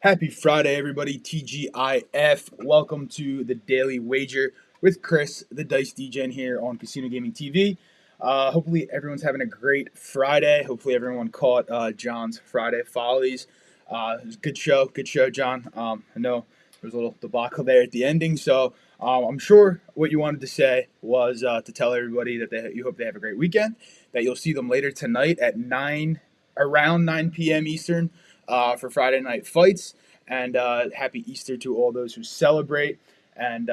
Happy Friday, everybody. TGIF. Welcome to the Daily Wager with Chris, the Dice Degen here on Casino Gaming TV. Hopefully, everyone's having a great Friday. Hopefully, everyone caught John's Friday Follies. It was a good show, John. I know there was a little debacle there at the ending, so I'm sure what you wanted to say was to tell everybody that you hope they have a great weekend, that you'll see them later tonight at around 9 p.m. Eastern. For Friday night fights, and happy Easter to all those who celebrate. And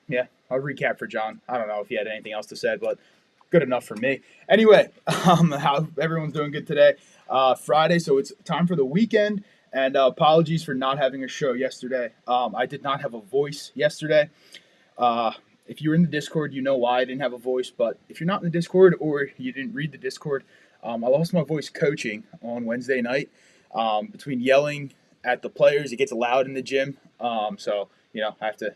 yeah, I'll recap for John. I don't know if he had anything else to say, but good enough for me. Anyway, how everyone's doing good today. Friday, so it's time for the weekend. And apologies for not having a show yesterday. I did not have a voice yesterday. If you're in the Discord, you know why I didn't have a voice. But if you're not in the Discord or you didn't read the Discord, I lost my voice coaching on Wednesday night. Between yelling at the players, it gets loud in the gym. So, I have to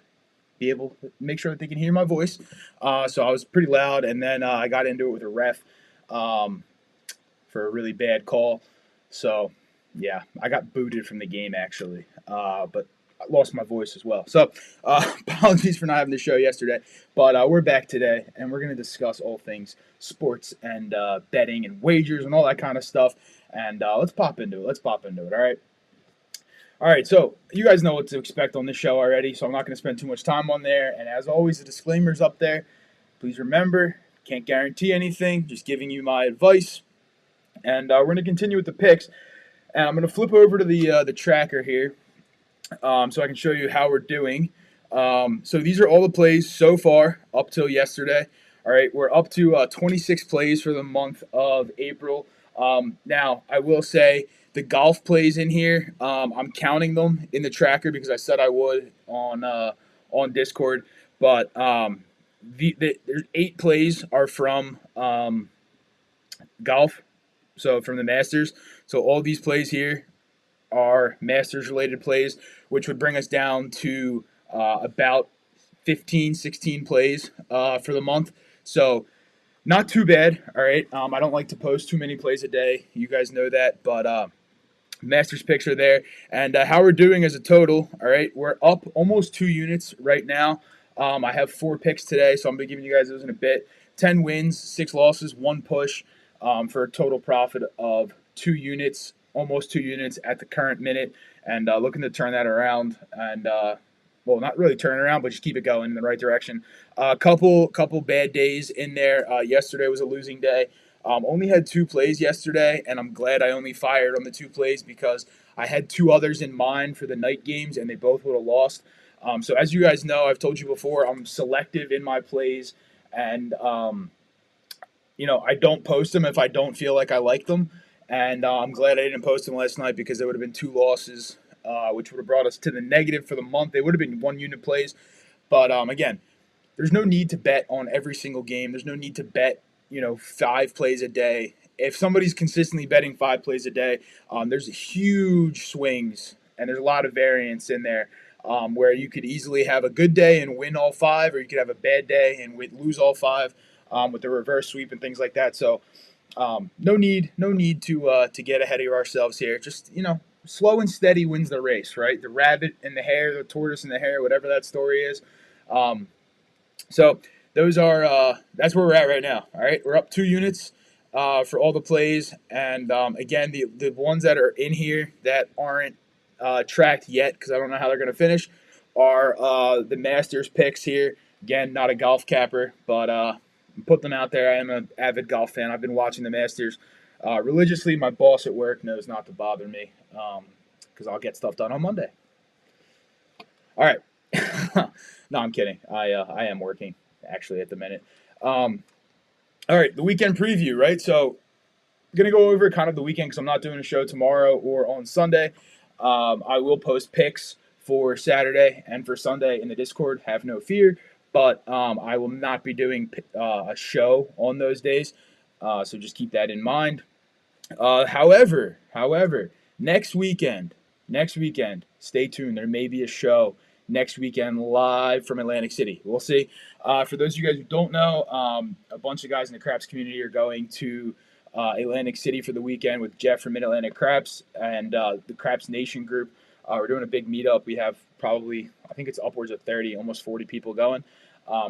be able to make sure that they can hear my voice. So I was pretty loud, and then I got into it with a ref for a really bad call. So, yeah, I got booted from the game, actually. But I lost my voice as well. So, apologies for not having the show yesterday. But we're back today, and we're going to discuss all things sports and betting and wagers and all that kind of stuff. And let's pop into it. All right. All right. So you guys know what to expect on this show already. So I'm not going to spend too much time on there. And as always, the disclaimer's up there. Please remember, can't guarantee anything. Just giving you my advice. And we're going to continue with the picks. And I'm going to flip over to the tracker here, so I can show you how we're doing. So these are all the plays so far up till yesterday. All right. We're up to 26 plays for the month of April. Now, I will say the golf plays in here, I'm counting them in the tracker because I said I would on Discord. But there's 8 plays are from golf, so from the Masters. So all these plays here are Masters-related plays, which would bring us down to about 15, 16 plays for the month. So not too bad, all right? I don't like to post too many plays a day. You guys know that, but Masters picks are there. And how we're doing as a total, all right? We're up almost 2 units right now. I have 4 picks today, so I'm going to be giving you guys those in a bit. 10 wins, 6 losses, 1 push for a total profit of 2 units, almost 2 units at the current minute, and looking to turn that around and well, not really turn around, but just keep it going in the right direction. Couple bad days in there. Yesterday was a losing day. Only had 2 plays yesterday, and I'm glad I only fired on the 2 plays because I had 2 others in mind for the night games, and they both would have lost. So as you guys know, I've told you before, I'm selective in my plays, and I don't post them if I don't feel like I like them. And I'm glad I didn't post them last night because there would have been 2 losses, which would have brought us to the negative for the month. They would have been 1 unit plays. But again, there's no need to bet on every single game. There's no need to bet, 5 plays a day. If somebody's consistently betting 5 plays a day, there's huge swings and there's a lot of variance in there where you could easily have a good day and win all 5, or you could have a bad day and lose all 5 with the reverse sweep and things like that. So no need to get ahead of ourselves here. Just, slow and steady wins the race, right? The rabbit and the hare, the tortoise and the hare, whatever that story is. So those are that's where we're at right now. All right, we're up 2 units for all the plays, and again, the ones that are in here that aren't tracked yet because I don't know how they're going to finish are the Masters picks here. Again, not a golf capper, but put them out there. I am an avid golf fan. I've been watching the Masters religiously. My boss at work knows not to bother me because I'll get stuff done on Monday. All right. No, I'm kidding. I am working actually at the minute. All right, the weekend preview, right? So I'm going to go over kind of the weekend because I'm not doing a show tomorrow or on Sunday. I will post picks for Saturday and for Sunday in the Discord. Have no fear. But I will not be doing a show on those days, so just keep that in mind. However, next weekend, stay tuned. There may be a show next weekend live from Atlantic City. We'll see. For those of you guys who don't know, a bunch of guys in the craps community are going to Atlantic City for the weekend with Jeff from Mid-Atlantic Craps and the Craps Nation group. We're doing a big meetup. We have probably, I think it's upwards of 30, almost 40 people going.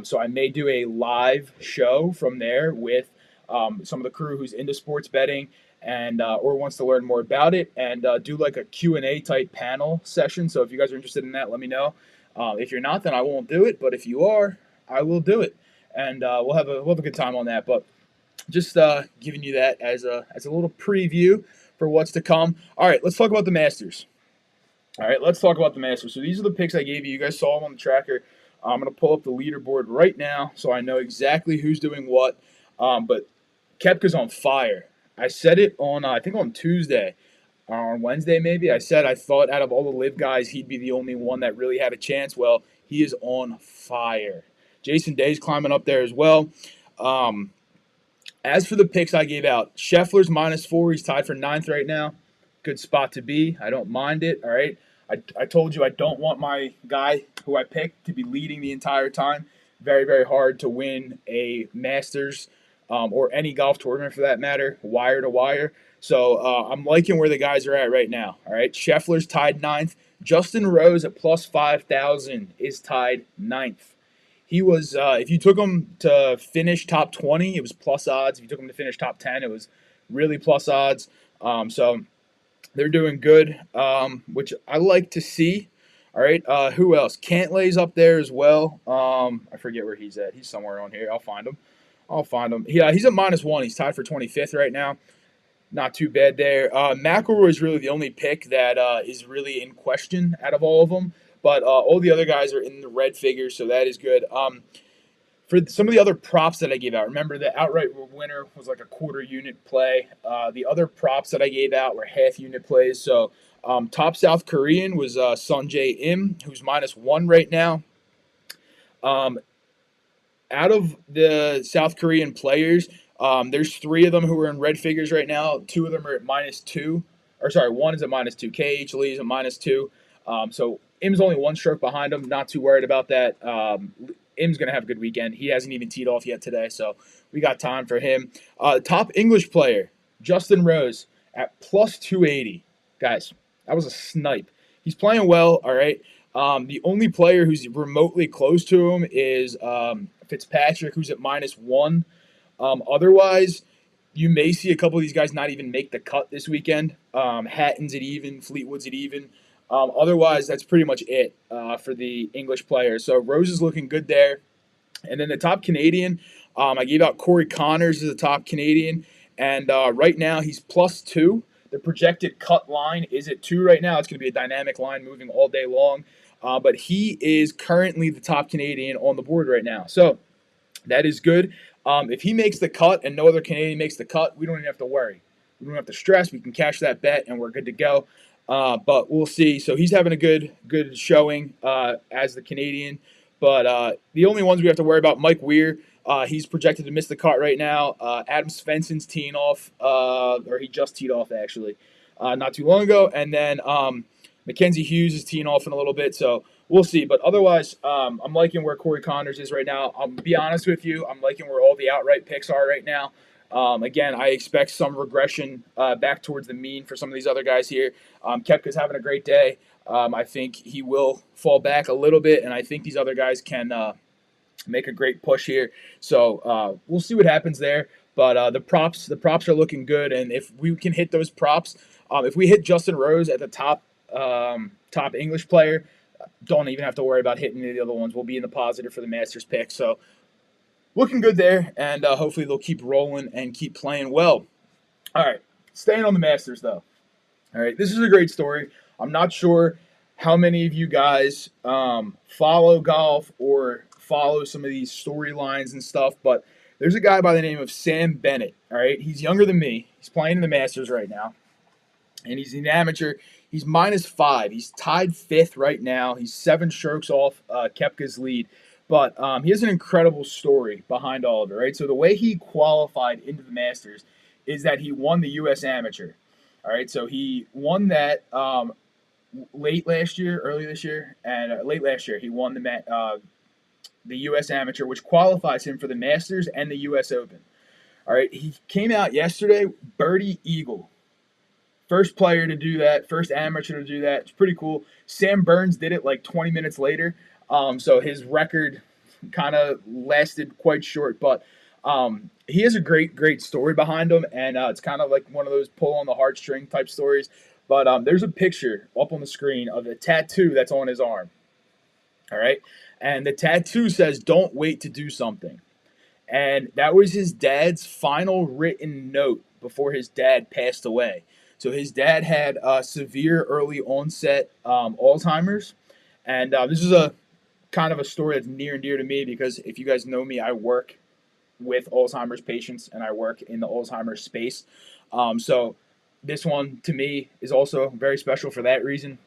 So I may do a live show from there with some of the crew who's into sports betting and or wants to learn more about it, and do like a Q&A type panel session. So if you guys are interested in that, let me know. If you're not, then I won't do it. But if you are, I will do it, and we'll have a good time on that. But just giving you that as a little preview for what's to come. All right, let's talk about the Masters. All right, let's talk about the Masters. So these are the picks I gave you. You guys saw them on the tracker. I'm going to pull up the leaderboard right now so I know exactly who's doing what. But Koepka's on fire. I said it on, I think on Tuesday, or on Wednesday maybe. I said I thought out of all the live guys, he'd be the only one that really had a chance. Well, he is on fire. Jason Day's climbing up there as well. As for the picks I gave out, Scheffler's -4. He's tied for 9th right now. Good spot to be. I don't mind it. All right. I told you I don't want my guy who I picked to be leading the entire time. Very, very hard to win a Masters or any golf tournament for that matter, wire to wire. So I'm liking where the guys are at right now. All right. Scheffler's tied 9th. Justin Rose at +5,000 is tied 9th. He was, if you took him to finish top 20, it was plus odds. If you took him to finish top 10, it was really plus odds. So they're doing good, which I like to see. All right, who else? Cantlay's up there as well. I forget where he's at. He's somewhere on here. I'll find him. Yeah, he's at -1. He's tied for 25th right now. Not too bad there. McIlroy is really the only pick that is really in question out of all of them. But all the other guys are in the red figures, so that is good. For some of the other props that I gave out, remember the outright winner was like a quarter unit play. The other props that I gave out were half unit plays. So top South Korean was Sunjae Im, who's -1 right now. Out of the South Korean players, there's 3 of them who are in red figures right now. 2 of them are at -2. Or sorry, 1 is at -2. KH Lee is at -2. So Im's only 1 stroke behind him. Not too worried about that. Im's going to have a good weekend. He hasn't even teed off yet today, so we got time for him. Top English player, Justin Rose, at +280. Guys, that was a snipe. He's playing well, all right. The only player who's remotely close to him is Fitzpatrick, who's at -1. Otherwise, you may see a couple of these guys not even make the cut this weekend. Hatton's at even, Fleetwood's at even. Otherwise, that's pretty much it for the English players. So Rose is looking good there. And then the top Canadian, I gave out Corey Connors as the top Canadian. And right now, he's +2. The projected cut line is at 2 right now. It's going to be a dynamic line moving all day long. But he is currently the top Canadian on the board right now. So that is good. If he makes the cut and no other Canadian makes the cut, we don't even have to worry. We don't have to stress. We can cash that bet, and we're good to go. But we'll see. So he's having a good showing as the Canadian. But the only ones we have to worry about, Mike Weir, he's projected to miss the cut right now. Adam Svensson's teeing off, or he just teed off actually, not too long ago. And then Mackenzie Hughes is teeing off in a little bit. So we'll see. But otherwise, I'm liking where Corey Connors is right now. I'll be honest with you. I'm liking where all the outright picks are right now. Again, I expect some regression back towards the mean for some of these other guys here. Koepka's having a great day. I think he will fall back a little bit, and I think these other guys can make a great push here. So we'll see what happens there. But the props are looking good, and if we can hit those props, if we hit Justin Rose at the top English player, don't even have to worry about hitting any of the other ones. We'll be in the positive for the Masters pick. So looking good there, and hopefully they'll keep rolling and keep playing well. All right, staying on the Masters, though. All right, this is a great story. I'm not sure how many of you guys follow golf or follow some of these storylines and stuff, but there's a guy by the name of Sam Bennett. All right, he's younger than me. He's playing in the Masters right now, and he's an amateur. He's -5. He's tied 5th right now. He's 7 strokes off Koepka's lead. But he has an incredible story behind all of it, right? So the way he qualified into the Masters is that he won the U.S. Amateur. All right, so he won that early this year, and late last year he won the U.S. Amateur, which qualifies him for the Masters and the U.S. Open. All right, he came out yesterday, birdie eagle, First player to do that, first amateur to do that. It's pretty cool. Sam Burns did it like 20 minutes later. So his record kind of lasted quite short, but he has a great story behind him, and it's kind of like one of those pull on the heartstring type stories. But there's a picture up on the screen of a tattoo that's on his arm. All right, and the tattoo says, "Don't wait to do something." And that was his dad's final written note before his dad passed away. So his dad had severe early onset Alzheimer's, and this is a kind of a story that's near and dear to me because if you guys know me, I work with Alzheimer's patients and I work in the Alzheimer's space. So this one to me is also very special for that reason.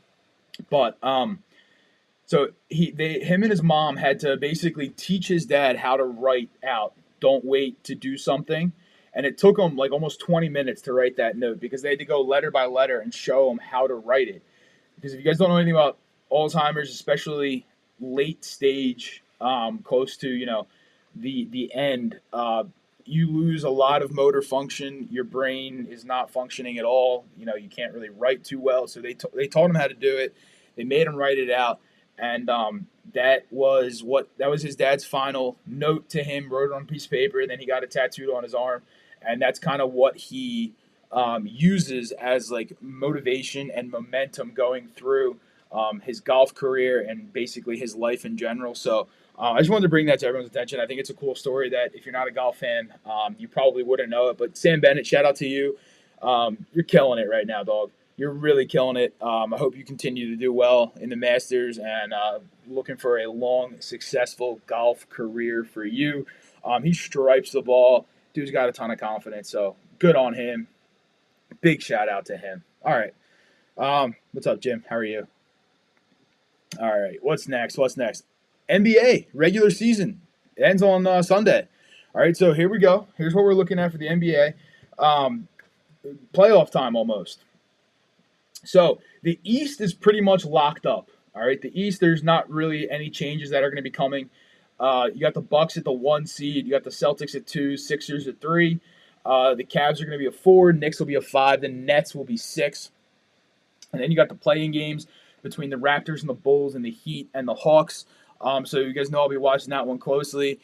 But so him and his mom had to basically teach his dad how to write out "Don't wait to do something," and it took him like almost 20 minutes to write that note because they had to go letter by letter and show him how to write it. Because if you guys don't know anything about Alzheimer's, especially late stage, close to the end, you lose a lot of motor function. Your brain is not functioning at all. You can't really write too well. So they taught him how to do it. They made him write it out, and that was his dad's final note to him. Wrote it on a piece of paper, and then he got it tattooed on his arm, and that's kind of what he uses as like motivation and momentum going through his golf career and basically his life in general. So I just wanted to bring that to everyone's attention. I think it's a cool story that if you're not a golf fan, you probably wouldn't know it. But Sam Bennett, shout out to you. You're killing it right now, dog. You're really killing it. I hope you continue to do well in the Masters, and looking for a long, successful golf career for you. He stripes the ball. Dude's got a ton of confidence, so good on him. Big shout out to him. All right. What's up, Jim? How are you? All right. What's next? NBA regular season. It ends on Sunday. All right. So here we go. Here's what we're looking at for the NBA. Playoff time almost. So the East is pretty much locked up. All right. The East, there's not really any changes that are going to be coming. You got the Bucks at the 1 seed. You got the Celtics at 2, Sixers at 3. The Cavs are going to be a 4. Knicks will be a 5. The Nets will be 6. And then you got the playing games between the Raptors and the Bulls and the Heat and the Hawks. So you guys know I'll be watching that one closely.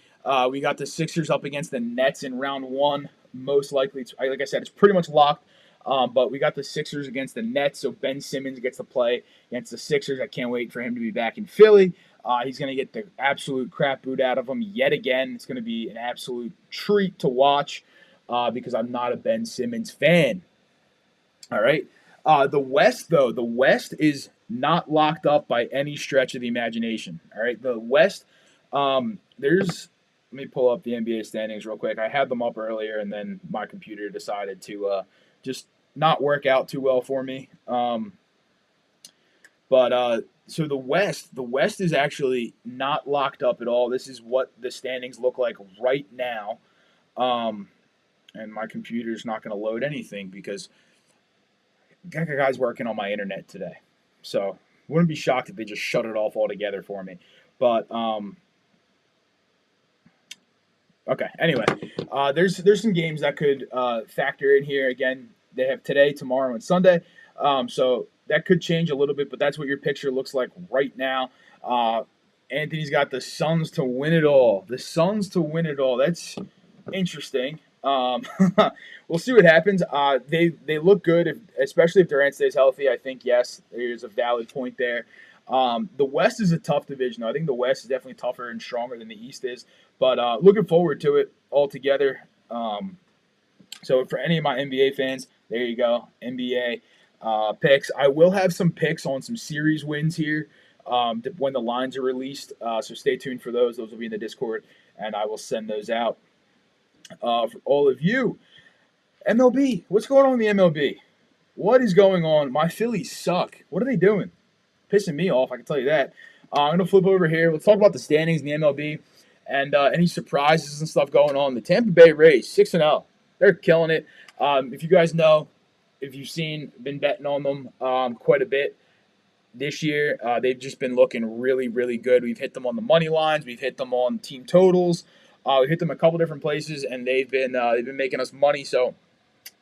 We got the Sixers up against the Nets in round 1. Most likely, like I said, it's pretty much locked. But we got the Sixers against the Nets, so Ben Simmons gets to play against the Sixers. I can't wait for him to be back in Philly. He's going to get the absolute crap boot out of him yet again. It's going to be an absolute treat to watch because I'm not a Ben Simmons fan. All right. The West, though, the West is not locked up by any stretch of the imagination. All right. The West, let me pull up the NBA standings real quick. I had them up earlier, and then my computer decided to just not work out too well for me. So the West is actually not locked up at all. This is what the standings look like right now. And my computer's not going to load anything because I got guys working on my internet today. So wouldn't be shocked if they just shut it off altogether for me. But okay. Anyway, there's some games that could factor in here. Again, they have today, tomorrow, and Sunday. So that could change a little bit, but that's what your picture looks like right now. Anthony's got the Suns to win it all. The Suns to win it all. That's interesting. We'll see what happens. They look good, especially if Durant stays healthy. I think, yes, there's a valid point there. The West is a tough division. I think the West is definitely tougher and stronger than the East is. But looking forward to it altogether. So for any of my NBA fans, there you go. NBA picks. I will have some picks on some series wins here when the lines are released. So stay tuned for those. Those will be in the Discord, and I will send those out for all of you. MLB. What's going on in the MLB? What is going on? My Phillies suck. What are they doing? Pissing me off, I can tell you that. I'm going to flip over here. Let's talk about the standings in the MLB and any surprises and stuff going on. The Tampa Bay Rays, 6-0. They're killing it. If you guys know, if you've been betting on them quite a bit this year, they've just been looking really, really good. We've hit them on the money lines. We've hit them on team totals. We've hit them a couple different places, and they've been making us money. So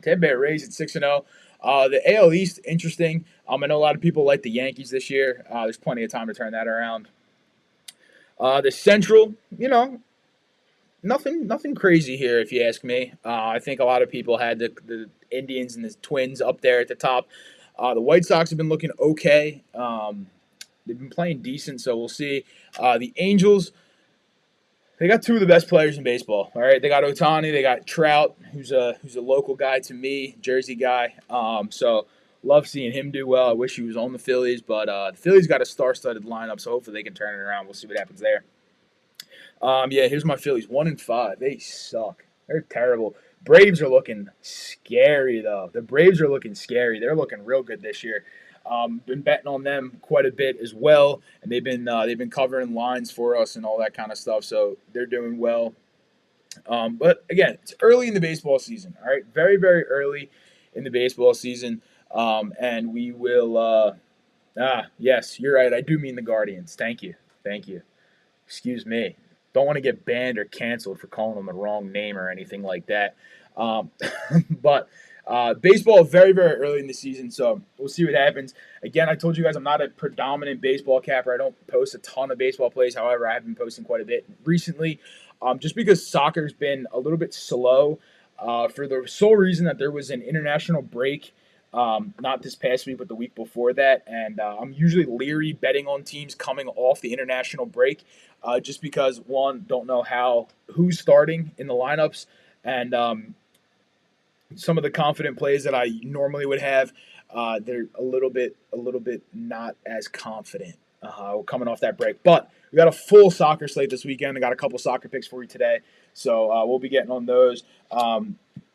Tampa Bay Rays at 6-0. The AL East, interesting. I know a lot of people like the Yankees this year. There's plenty of time to turn that around. The Central, nothing crazy here, if you ask me. I think a lot of people had the Indians and the Twins up there at the top. The White Sox have been looking okay. They've been playing decent, so we'll see. The Angels, they got two of the best players in baseball. All right, they got Ohtani, they got Trout, who's a local guy to me, Jersey guy. So love seeing him do well. I wish he was on the Phillies, but the Phillies got a star-studded lineup, so hopefully they can turn it around. We'll see what happens there. Yeah, here's my Phillies. 1-5. They suck. They're terrible. Braves are looking scary though. The Braves are looking scary. They're looking real good this year. Been betting on them quite a bit as well, and they've been covering lines for us and all that kind of stuff. So they're doing well. But again, it's early in the baseball season. All right, very very early in the baseball season, and we will. Yes, you're right. I do mean the Guardians. Thank you. Excuse me. Don't want to get banned or canceled for calling them the wrong name or anything like that. Um, but baseball very, very early in the season, so we'll see what happens. Again, I told you guys I'm not a predominant baseball capper. I don't post a ton of baseball plays. However, I have been posting quite a bit recently, just because soccer's been a little bit slow for the sole reason that there was an international break. Not this past week, but the week before that. And I'm usually leery betting on teams coming off the international break, just because one, don't know who's starting in the lineups, and some of the confident plays that I normally would have, they're a little bit not as confident coming off that break. But we got a full soccer slate this weekend. I got a couple soccer picks for you today, so we'll be getting on those.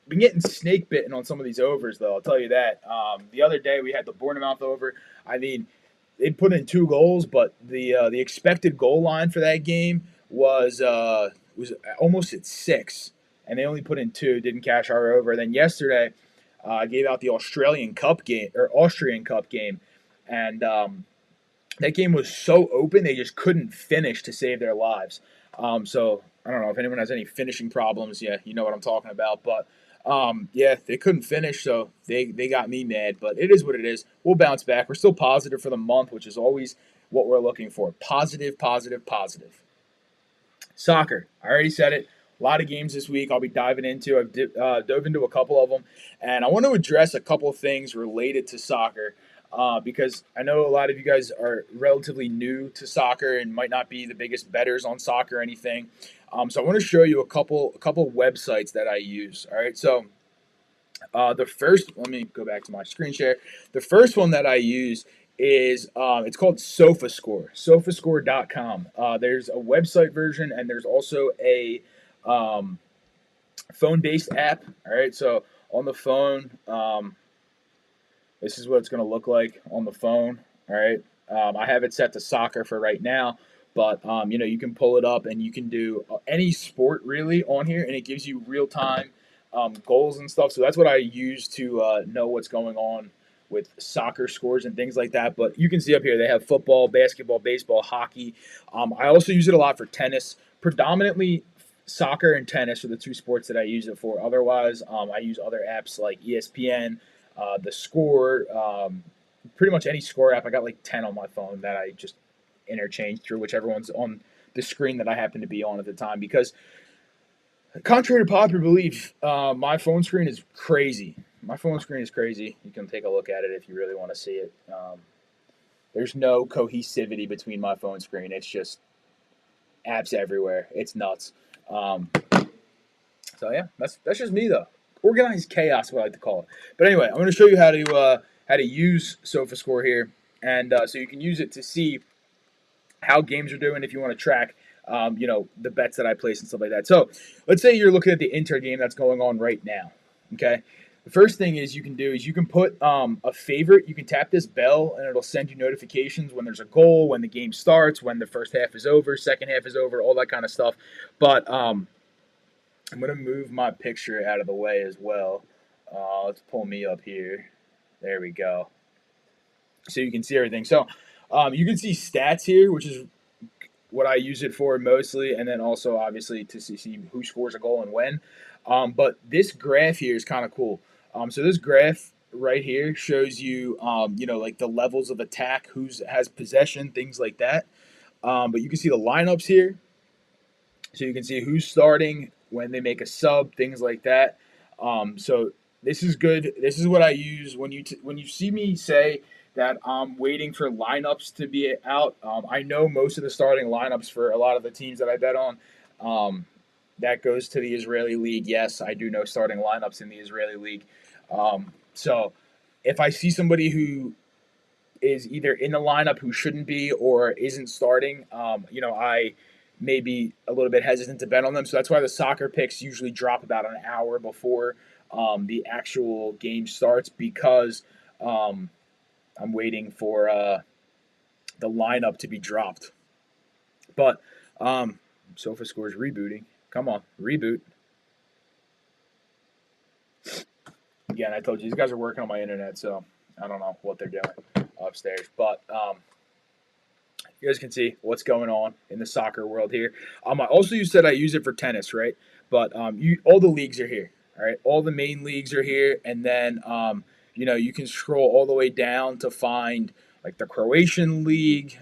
Been getting snake bitten on some of these overs though. I'll tell you that. The other day we had the Bournemouth over. I mean, they put in 2 goals, but the expected goal line for that game was almost at 6, and they only put in 2. Didn't cash our over. Then yesterday, I gave out the Australian Cup game or Austrian Cup game, and that game was so open they just couldn't finish to save their lives. So I don't know if anyone has any finishing problems. Yeah, you know what I'm talking about, but. Yeah, they couldn't finish, so they got me mad. But it is what it is. We'll bounce back. We're still positive for the month, which is always what we're looking for. Positive, positive, positive. Soccer. I already said it. A lot of games this week I'll be diving into. I've dove into a couple of them, and I want to address a couple of things related to soccer. Because I know a lot of you guys are relatively new to soccer and might not be the biggest bettors on soccer or anything. So I want to show you a couple websites that I use. All right, so the first, let me go back to my screen share. The first one that I use is it's called SofaScore, sofascore.com. There's a website version and there's also a phone-based app. All right, so on the phone, this is what it's going to look like on the phone. All right, I have it set to soccer for right now. But you can pull it up and you can do any sport really on here, and it gives you real time goals and stuff. So that's what I use to know what's going on with soccer scores and things like that. But you can see up here they have football, basketball, baseball, hockey. I also use it a lot for tennis. Predominantly, soccer and tennis are the 2 sports that I use it for. Otherwise, I use other apps like ESPN, the Score, pretty much any score app. I got like 10 on my phone that I just interchange through whichever one's on the screen that I happen to be on at the time, because contrary to popular belief, my phone screen is crazy. My phone screen is crazy. You can take a look at it if you really want to see it. There's no cohesivity between my phone screen. It's just apps everywhere. It's nuts. So yeah, that's just me though. Organized chaos, what I like to call it. But anyway, I'm going to show you how to use SofaScore here, and so you can use it to see how games are doing if you want to track, the bets that I place and stuff like that. So let's say you're looking at the Inter game that's going on right now. Okay. The first thing you can do is you can put a favorite. You can tap this bell and it'll send you notifications when there's a goal, when the game starts, when the first half is over, second half is over, all that kind of stuff. But I'm going to move my picture out of the way as well. Let's pull me up here. There we go. So you can see everything. So you can see stats here, which is what I use it for mostly, and then also obviously to see who scores a goal and when. But this graph here is kind of cool. So this graph right here shows you, like the levels of attack, who's has possession, things like that. But you can see the lineups here, so you can see who's starting when they make a sub, things like that. So this is good. This is what I use when when you see me say that I'm waiting for lineups to be out. I know most of the starting lineups for a lot of the teams that I bet on. Um, that goes to the Israeli league. Yes, I do know starting lineups in the Israeli league. So if I see somebody who is either in the lineup who shouldn't be or isn't starting, I may be a little bit hesitant to bet on them. So that's why the soccer picks usually drop about an hour before the actual game starts, because um, I'm waiting for the lineup to be dropped. But SofaScore's rebooting. Come on, reboot. Again, I told you these guys are working on my internet, so I don't know what they're doing upstairs. But you guys can see what's going on in the soccer world here. I also, you said I use it for tennis, right? But all the leagues are here. All right, all the main leagues are here, and then you can scroll all the way down to find like the Croatian league.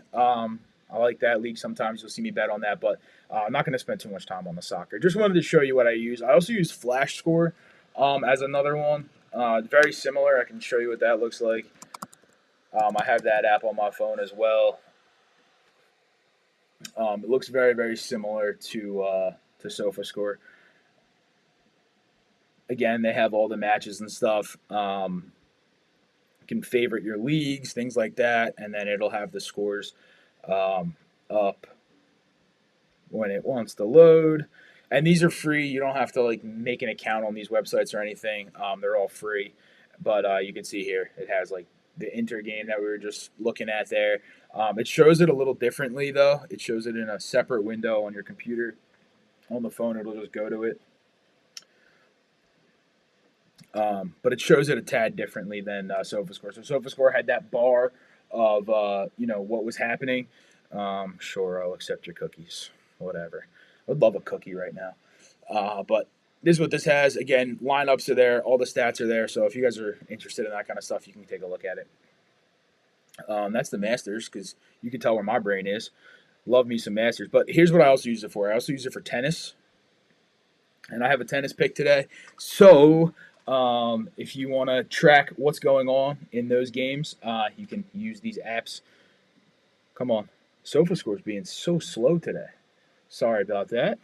I like that league. Sometimes you'll see me bet on that, but I'm not going to spend too much time on the soccer. Just wanted to show you what I use. I also use Flash Score as another one. Very similar. I can show you what that looks like. I have that app on my phone as well. It looks very, very similar to SofaScore. Again, they have all the matches and stuff. You can favorite your leagues, things like that, and then it'll have the scores up when it wants to load. And these are free. You don't have to like make an account on these websites or anything. They're all free. But you can see here it has like the Inter game that we were just looking at there. It shows it a little differently though. It shows it in a separate window on your computer. On the phone, it'll just go to it. But it shows it a tad differently than SofaScore. So SofaScore had that bar of what was happening. Sure, I'll accept your cookies. Whatever. I'd love a cookie right now. But this is what this has. Again, lineups are there. All the stats are there. So if you guys are interested in that kind of stuff, you can take a look at it. That's the Masters, because you can tell where my brain is. Love me some Masters. But here's what I also use it for. I also use it for tennis. And I have a tennis pick today. So if you want to track what's going on in those games, you can use these apps. Come on. SofaScore's being so slow today. Sorry about that.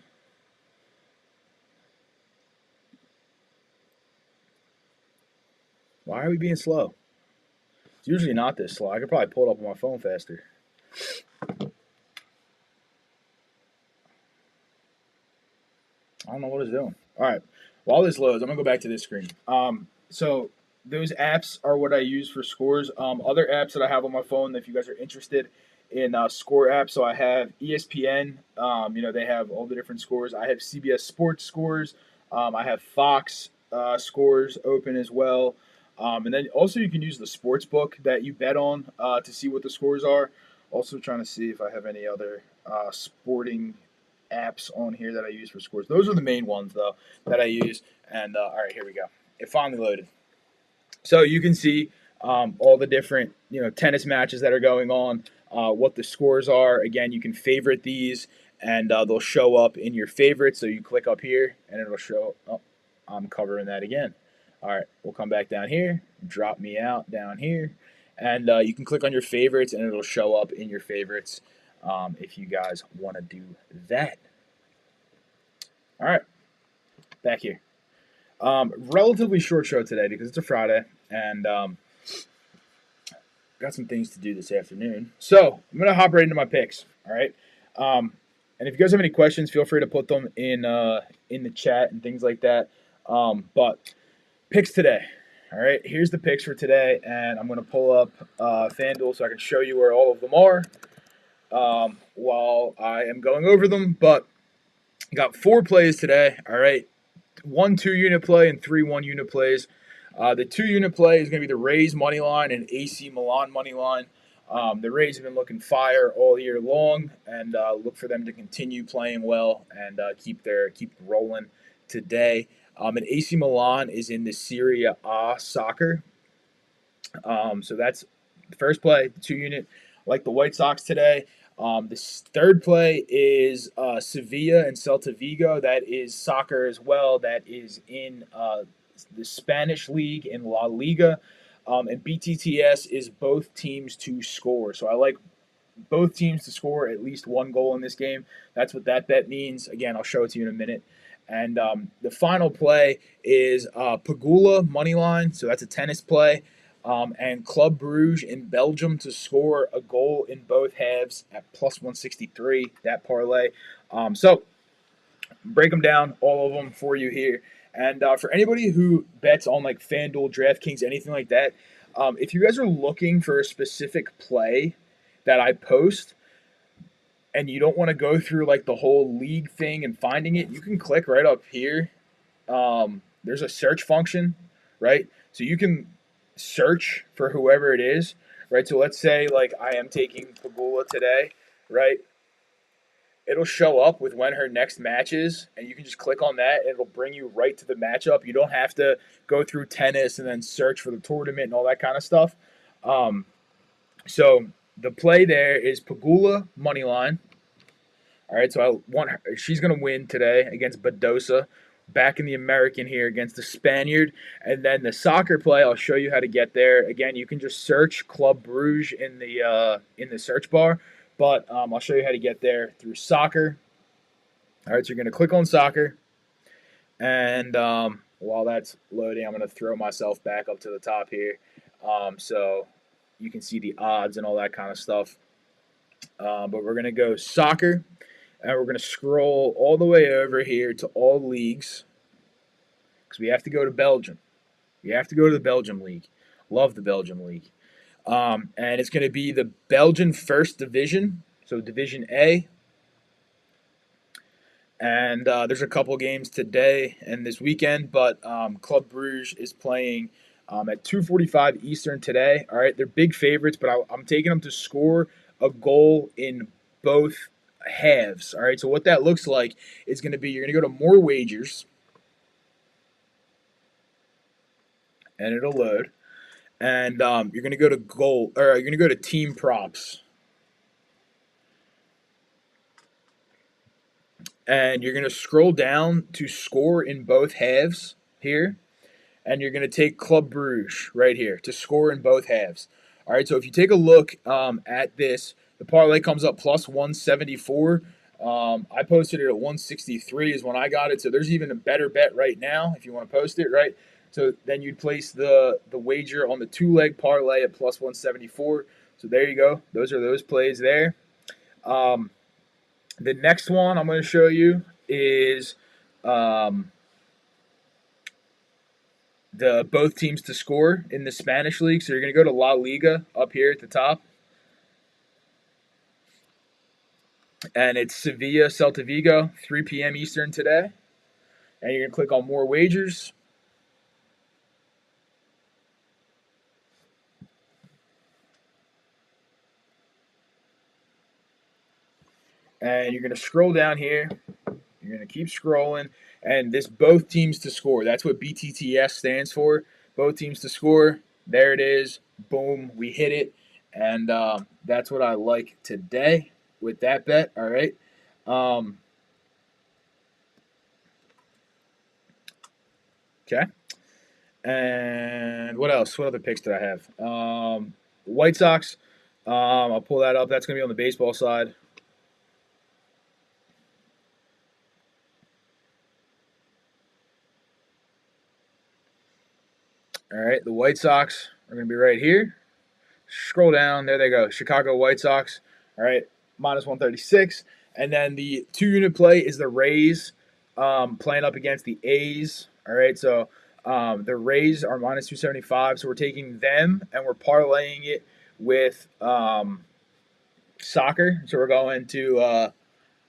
Why are we being slow? It's usually not this slow. I could probably pull it up on my phone faster. I don't know what it's doing. All right. While this loads, I'm going to go back to this screen. So those apps are what I use for scores. Other apps that I have on my phone, if you guys are interested in score apps, so I have ESPN. They have all the different scores. I have CBS Sports scores. I have Fox scores open as well. And then also you can use the sports book that you bet on to see what the scores are. Also trying to see if I have any other sporting apps on here that I use for scores. Those are the main ones though that I use. And all right, here we go. It finally loaded. So you can see all the different tennis matches that are going on, what the scores are. Again, you can favorite these, and they'll show up in your favorites. So you click up here, and it'll show. Oh, I'm covering that again. All right, we'll come back down here. Drop me out down here, and you can click on your favorites, and it'll show up in your favorites if you guys want to do that. All right, back here. Relatively short show today because it's a Friday, and got some things to do this afternoon. So I'm gonna hop right into my picks. All right. And if you guys have any questions, feel free to put them in the chat and things like that. But picks today. All right. Here's the picks for today, and I'm gonna pull up FanDuel so I can show you where all of them are while I am going over them. But I got 4 plays today. All right. 1 2-unit play and 3 1-unit plays. The 2-unit play is going to be the Rays money line and AC Milan money line. The Rays have been looking fire all year long, and look for them to continue playing well and keep rolling today. And AC Milan is in the Serie A soccer. So that's the first play, the 2 unit. Like the White Sox today. The third play is Sevilla and Celta Vigo. That is soccer as well. That is in the Spanish league in La Liga. And BTTS is both teams to score. So I like both teams to score at least one goal in this game. That's what that bet means. Again, I'll show it to you in a minute. And the final play is Pagula money line. So that's a tennis play. And Club Bruges in Belgium to score a goal in both halves at plus 163. That parlay. So break them down, all of them for you here. And for anybody who bets on like FanDuel, DraftKings, anything like that, if you guys are looking for a specific play that I post, and you don't want to go through like the whole league thing and finding it, you can click right up here. There's a search function, right? So you can search for whoever it is, right? So let's say like I am taking Pagula today, right? It'll show up with when her next match is, and you can just click on that, and it'll bring you right to the matchup. You don't have to go through tennis and then search for the tournament and all that kind of stuff. So the play there is Pagula money line. All right, so I want her, she's going to win today against Badosa. Back in the American here against the Spaniard. And then the soccer play, I'll show you how to get there. Again, you can just search Club Bruges in the search bar, but I'll show you how to get there through soccer. All right, so you're going to click on soccer. And while that's loading, I'm going to throw myself back up to the top here so you can see the odds and all that kind of stuff. But we're going to go soccer. And we're going to scroll all the way over here to all leagues because we have to go to Belgium. We have to go to the Belgium League. Love the Belgium League. And it's going to be the Belgian First Division, so Division A. And there's a couple games today and this weekend, but Club Bruges is playing at 2:45 Eastern today. All right, they're big favorites, but I'm taking them to score a goal in both halves. All right, so what that looks like is going to be you're going to go to more wagers, and it'll load, and you're going to go to goal, or you're going to go to team props, and you're going to scroll down to score in both halves here, and you're going to take Club Bruges right here to score in both halves. All right, so if you take a look at this, the parlay comes up plus 174. I posted it at 163 is when I got it. So there's even a better bet right now if you want to post it, right? So then you'd place the wager on the 2-leg parlay at plus 174. So there you go. Those are those plays there. The next one I'm going to show you is the both teams to score in the Spanish league. So you're going to go to La Liga up here at the top. And it's Sevilla, Celta Vigo, 3 p.m. Eastern today. And you're going to click on more wagers. And you're going to scroll down here. You're going to keep scrolling. And this both teams to score. That's what BTTS stands for. Both teams to score. There it is. Boom. We hit it. And that's what I like today with that bet. All right. Okay. And what else? What other picks did I have? White Sox. I'll pull that up. That's going to be on the baseball side. All right, the White Sox are going to be right here. Scroll down. There they go. Chicago White Sox. All right, minus 136. And then the 2-unit play is the Rays playing up against the A's. All right, so the Rays are minus 275. So we're taking them and we're parlaying it with soccer. So we're going to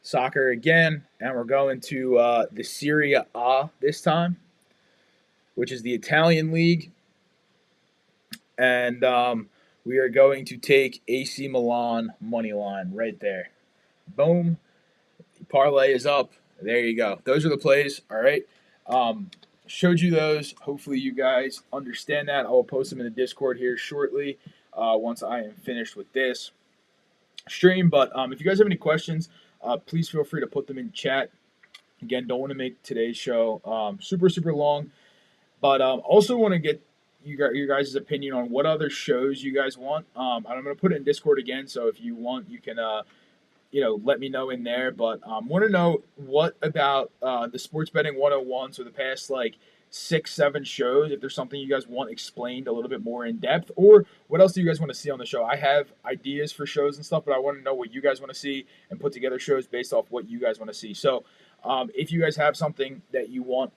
soccer again, and we're going to the Serie A this time, which is the Italian league. And we are going to take AC Milan money line right there. Boom. Parlay is up. There you go. Those are the plays. All right. showed you those. Hopefully, you guys understand that. I will post them in the Discord here shortly once I am finished with this stream. But if you guys have any questions, please feel free to put them in chat. Again, don't want to make today's show super long, but also want to get your guys' opinion on what other shows you guys want. And I'm going to put it in Discord again, so if you want, you can let me know in there. But want to know what about the Sports Betting 101, so the past like 6-7 shows, if there's something you guys want explained a little bit more in depth, or what else do you guys want to see on the show? I have ideas for shows and stuff, but I want to know what you guys want to see and put together shows based off what you guys want to see. So if you guys have something that you want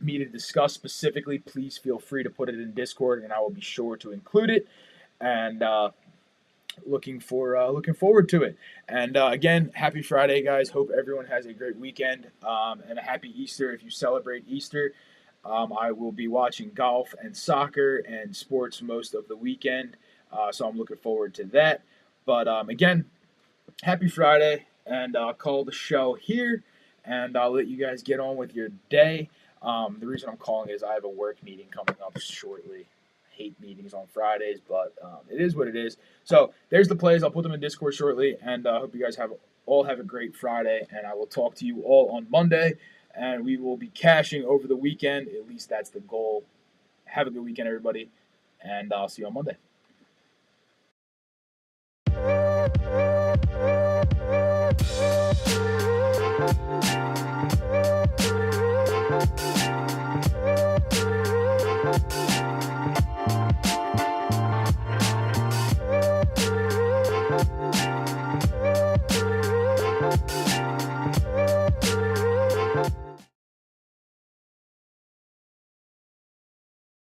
me to discuss specifically, please feel free to put it in Discord, and I will be sure to include it. And looking forward to it. And again, happy Friday, guys. Hope everyone has a great weekend and a happy Easter if you celebrate Easter. I will be watching golf and soccer and sports most of the weekend, so I'm looking forward to that. But again, happy Friday, and I'll call the show here, and I'll let you guys get on with your day. The reason I'm calling is I have a work meeting coming up shortly. I hate meetings on Fridays, but it is what it is. So there's the plays. I'll put them in Discord shortly, and I hope you guys all have a great Friday, and I will talk to you all on Monday, and we will be cashing over the weekend. At least that's the goal. Have a good weekend, everybody, and I'll see you on Monday.